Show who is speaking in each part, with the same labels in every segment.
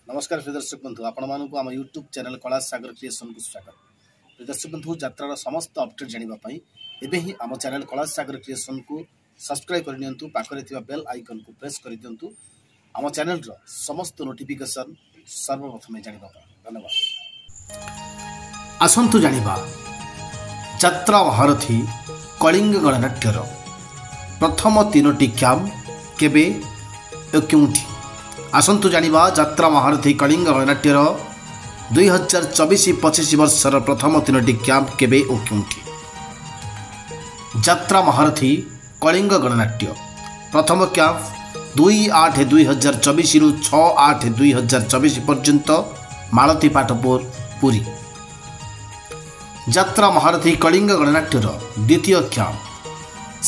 Speaker 1: नमस्कार प्रिय दर्शक बंधु आपण मानक आम यूट्यूब चैनल कला सागर क्रिएशन को स्वागत। प्रिय दर्शक बंधु यात्रार समस्त अपडेट जानापी एवं ही आम चैनल कला सागर क्रिएशन को सब्सक्राइब कर नियंतु पाखरे थिबा बेल आइकन को प्रेस कर दियंतु आम चैनल रो समस्त नोटिफिकेशन सर्वप्रथम जानिबा। धन्यवाद। आसंतु जानिबा यात्रा महारथी कलिंग गणनाट्यर प्रथम तीनोटी कैंप केबे क्योंठी। आसंतु जानिबा यात्रा महारथी कलिंग गणनाट्यर 2024-25 वर्षर प्रथम तीनोटी कैंप केबे ओ क्योंठी। यात्रा महारथी कलिंग गणनाट्य प्रथम कैंप 2/8/2024 रु 6/8/2024 पर्यंत मालती पाटपुर पुरी। यात्रा महारथी कलिंग गणनाट्यर द्वितीय कैंप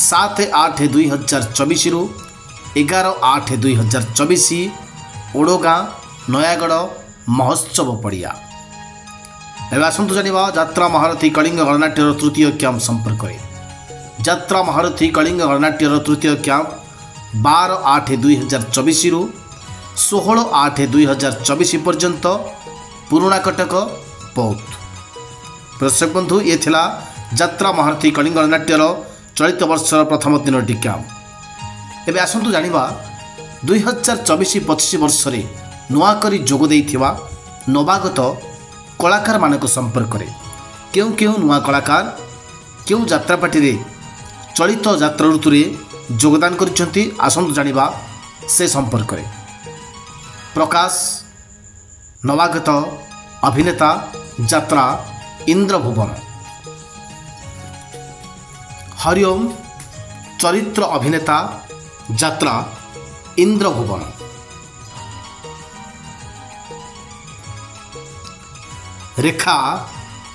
Speaker 1: 7/8/2024 रु 11/8/2024 ओडोगाँ नयागढ़ महोत्सव पड़िया। आसतु जानिबा यात्रा महारथी कलिंग गणनाट्यर तृतीय कैंप संपर्क में। यात्रा महारथी कलिंग गणनाट्यर तृतीय कैंप 12/8/2024 रु 16/8/2024 पर्यंत पुराणा कटक बौद्ध। दर्शक बंधु ये थिला यात्रा महारथी कलिंग गणनाट्यर चलित वर्षर प्रथम तीनोटी कैंप। एबे आसतु जानिबा 2024-25 वर्ष नुआकरी जोग देइथिबा नवागत कलाकार मानक संपर्क में। क्यों क्यों नुआ कलाकार क्यों यात्रापाटी रे चलित यात्रा ऋतु में योगदान करिसेंती आसंतु जानिबा से संपर्क में। प्रकाश नवागत अभिनेता यात्रा इंद्रभुवन। हरिओम चरित्र अभिनेता यात्रा इंद्रभुवन। रेखा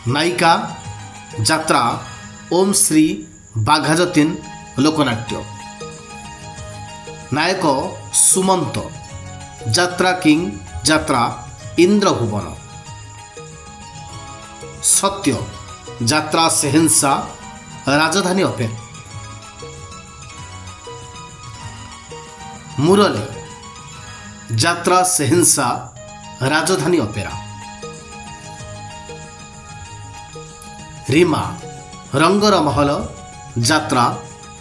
Speaker 1: नायिका यात्रा ओम श्री बाघाजतीन लोकनाट्य। नायक सुमंत यात्रा किंग यात्रा इंद्रभुवन। सत्य यात्रा सेहेंसा राजधानी अपेरा। मुरली यात्रा सेहेंसा राजधानी अपेरा। रीमा रंगर महल यात्रा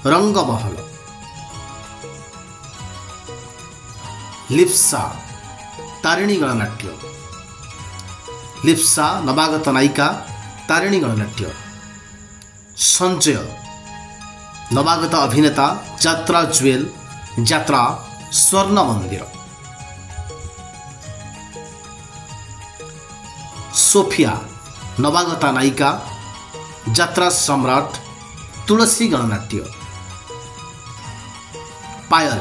Speaker 1: रंग महल। लिप्सा तारिणी गणनाट्य। लिप्सा नवागत नायिका तारिणी गणनाट्य। संजय नवागत अभिनेता यात्रा ज्वेल यात्रा स्वर्ण मंदिर। सोफिया नवागता नायिका यात्रा सम्राट तुलसी गणनाट्य। पायल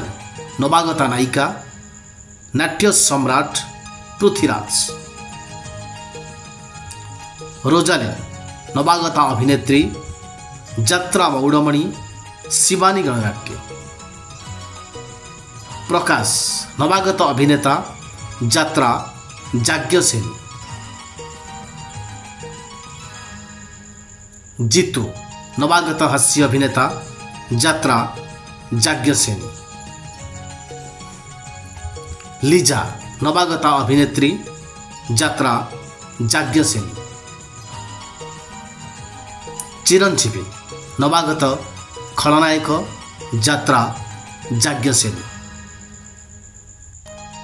Speaker 1: नवागता नायिका नाट्य सम्राट पृथ्वीराज। रोजाली नवागता अभिनेत्री यात्रा मौड़मणि शिवानी गणनाट्य। प्रकाश नवागत अभिनेता यात्रा याज्ञसेनी। जीतू नवागत हास्य अभिनेता यात्रा याज्ञसेनी। लीजा नवागत अभिनेत्री यात्रा याज्ञसेनी। चिरंजीवी नवागत खलनायक यात्रा याज्ञसेनी।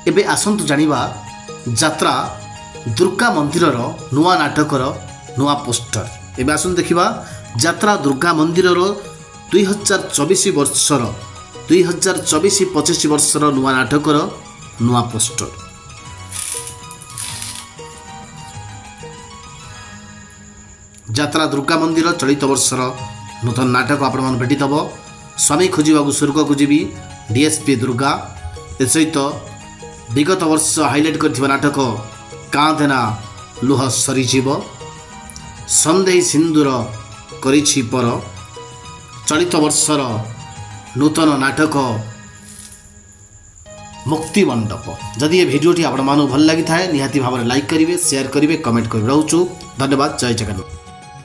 Speaker 1: एबे आसंतु जानिबा यात्रा दुर्गा मंदिर नुआ नाटकर नुआ पोस्टर। एबे आसंतु देखिबा यात्रा दुर्गा मंदिर 2024 वर्षर 2024-25 वर्षर नुआ नाटकर नुआ पोस्टर। यात्रा दुर्गा मंदिर चलित वर्षर नूतन नाटक आपण मन भेटी दबो। स्वामी खोजिबाबू स्वर्ग को जीवी डीएसपी दुर्गा। ए सहित विगत वर्ष हाइलाइट कर नाटक कांदेना लुह सरीजीव। संदेही सिंदूर करिछि पर चलित वर्षर नूतन नाटक मुक्ति मंडप। जदि ये भिडियोटी आपण मानु भल लगी थाए निहाती भाव लाइक करेंगे शेयर करेंगे कमेंट कर। रोचु धन्यवाद। जय जगन्नाथ।